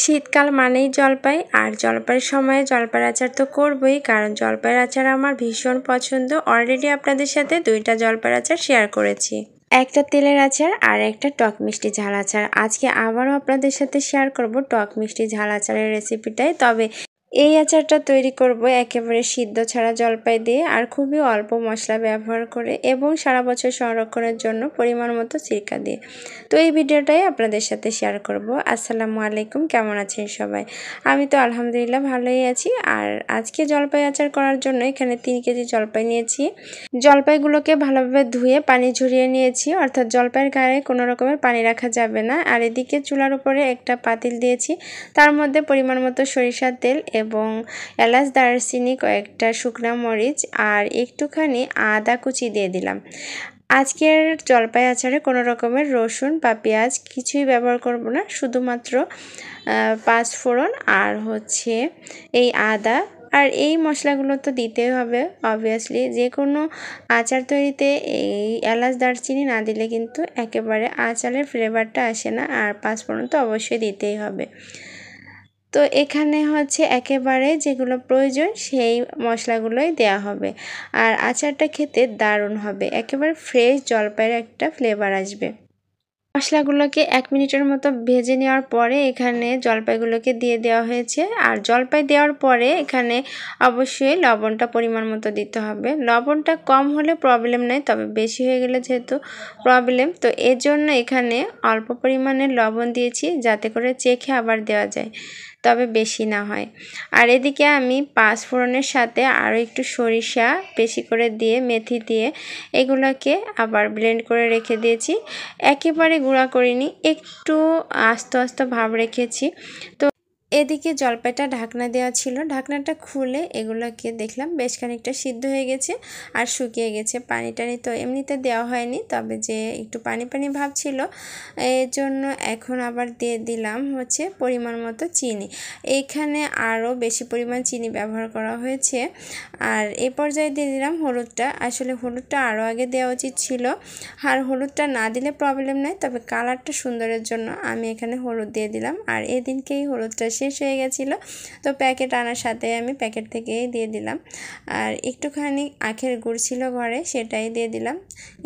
শীতকাল মানেই জলপাই, আর জলপাইয়ের সময় জলপাইয়ের আচার তো করবই, কারণ জলপাইয়ের আচার আমার ভীষণ পছন্দ। অলরেডি আপনাদের সাথে 2টা জলপাইয়ের আচার শেয়ার করেছি, একটা তেলের আচার আর একটা টক মিষ্টি ঝাল আচার। আজকে আবারও আপনাদের সাথে শেয়ার করব টক মিষ্টি ঝাল আচারের রেসিপিটাই। তবে এই আচারটা তৈরি করব একেবারে সিদ্ধ ছাড়া জলপাই দিয়ে আর খুবই অল্প মশলা ব্যবহার করে এবং সারা বছর সংরক্ষণের জন্য পরিমাণ মতো সিরকা দিয়ে। তো এই ভিডিওটাই আপনাদের সাথে শেয়ার করব। আসসালামু আলাইকুম, কেমন আছেন সবাই? আমি তো আলহামদুলিল্লাহ ভালোই আছি। আর আজকে জলপাই আচার করার জন্য এখানে 3 কেজি জলপাই নিয়েছি। জলপাইগুলোকে ভালোভাবে ধুয়ে পানি ঝরিয়ে নিয়েছি, অর্থাৎ জলপাইয়ের গায়ে কোনো রকমের পানি রাখা যাবে না। আর এদিকে চুলার উপরে একটা পাতিল দিয়েছি, তার মধ্যে পরিমাণ মতো সরিষার তেল এবং এলাচ, দারচিনি, কয়েকটা শুকনো মরিচ আর একটুখানি আদা কুচি দিয়ে দিলাম। আজকের জলপাই আচারে কোনো রকমের রসুন বা পেঁয়াজ কিছুই ব্যবহার করব না, শুধুমাত্র 5 ফোড়ন আর হচ্ছে এই আদা। আর এই মশলাগুলো তো দিতেই হবে অবভিয়াসলি, যে কোনো আচার তৈরিতে এই এলাচ দারচিনি না দিলে কিন্তু একেবারে আচারের ফ্লেভারটা আসে না। আর 5 ফোড়ন তো অবশ্যই দিতেই হবে। তো এখানে হচ্ছে একেবারে যেগুলো প্রয়োজন সেই মশলাগুলোই দেয়া হবে। আর আচারটা খেতে দারুণ হবে, একেবারে ফ্রেশ জলপাইয়ের একটা ফ্লেভার আসবে। মশলাগুলোকে 1 মিনিটের মতো ভেজে নেওয়ার পরে এখানে জলপাইগুলোকে দিয়ে দেওয়া হয়েছে। আর জলপাই দেওয়ার পরে এখানে অবশ্যই লবণটা পরিমাণ মতো দিতে হবে। লবণটা কম হলে প্রবলেম নাই, তবে বেশি হয়ে গেলে যেহেতু প্রবলেম, তো এর জন্য এখানে অল্প পরিমাণে লবণ দিয়েছি, যাতে করে চেখে আবার দেওয়া যায়, তবে বেশি না হয়। আর এদিকে আমি 5 ফোড়নের সাথে আরও একটু সরিষা বেশি করে দিয়ে, মেথি দিয়ে এগুলোকে আবার ব্লেন্ড করে রেখে দিয়েছি। একেবারে গুঁড়া করিনি, একটু আস্তে আস্তে ভাব রেখেছি। তো এদিকে জলপাইটা ঢাকনা দেওয়া ছিল, ঢাকনাটা খুলে এগুলোকে দেখলাম বেশ খানিকটা সিদ্ধ হয়ে গেছে আর শুকিয়ে গেছে। পানি টানি তো এমনিতে দেওয়া হয়নি, তবে যে একটু পানি পানি ভাব ছিল, এর জন্য এখন আবার দিয়ে দিলাম হচ্ছে পরিমাণ মতো চিনি। এইখানে আরও বেশি পরিমাণ চিনি ব্যবহার করা হয়েছে। আর এই পর্যায়ে দিয়ে দিলাম হলুদটা। আসলে হলুদটা আরও আগে দেওয়া উচিত ছিল, আর হলুদটা না দিলে প্রবলেম নাই, তবে কালারটা সুন্দরের জন্য আমি এখানে হলুদ দিয়ে দিলাম। আর এদিনকেই হলুদটা শেষ হয়ে গেছিলো, তো প্যাকেট আনার সাথে আমি প্যাকেট থেকেই দিয়ে দিলাম। আর একটুখানি আখের গুড় ছিল ঘরে, সেটাই দিয়ে দিলাম।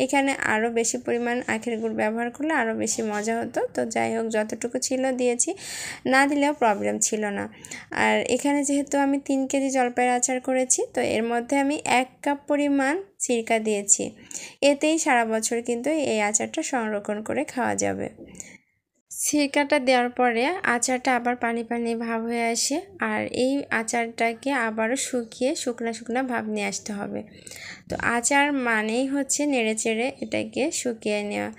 এখানে আরও বেশি পরিমাণ আখের গুড় ব্যবহার করলে আরও বেশি মজা হতো। তো যাই হোক, যতটুকু ছিল দিয়েছি, না দিলেও প্রবলেম ছিল না। আর এখানে যেহেতু আমি 3 কেজি জলপাইয়ের আচার করেছি, তো এর মধ্যে আমি 1 কাপ পরিমাণ সিরকা দিয়েছি। এতেই সারা বছর কিন্তু এই আচারটা সংরক্ষণ করে খাওয়া যাবে। সিরকাটা দেওয়ার পরে আচারটা আবার পানি পানি ভাব হয়ে আসে, আর এই আচারটাকে আবারও শুকিয়ে শুকনা শুকনা ভাব নিয়ে আসতে হবে। তো আচার মানেই হচ্ছে নেড়ে চেড়ে এটাকে শুকিয়ে নেওয়া।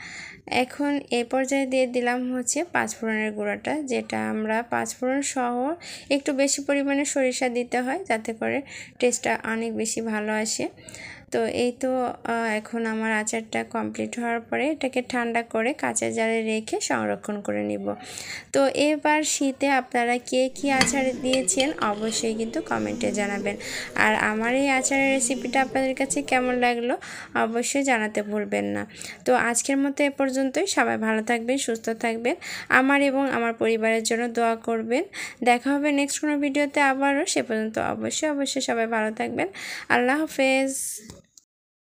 এখন এই পর্যায়ে দিয়ে দিলাম হচ্ছে 5 ফোড়নের গুঁড়োটা, যেটা আমরা 5 ফোড়ন সহ একটু বেশি পরিমাণে সরিষা দিতে হয়, যাতে করে টেস্টটা অনেক বেশি ভালো আসে। তো এই তো এখন আমার আচারটা কমপ্লিট হওয়ার পরে এটাকে ঠান্ডা করে কাঁচের জারে রেখে সংরক্ষণ করে নিব। তো এবার শীতে আপনারা কে কী আচার দিয়েছেন অবশ্যই কিন্তু কমেন্টে জানাবেন। আর আমার এই আচারের রেসিপিটা আপনাদের কাছে কেমন লাগলো অবশ্যই জানাতে ভুলবেন না। তো আজকের মতো এ পর্যন্তই। সবাই ভালো থাকবেন, সুস্থ থাকবেন, আমার এবং আমার পরিবারের জন্য দোয়া করবেন। দেখা হবে নেক্সট কোনো ভিডিওতে আবারও। সে পর্যন্ত অবশ্যই সবাই ভালো থাকবেন। আল্লাহ হাফেজ।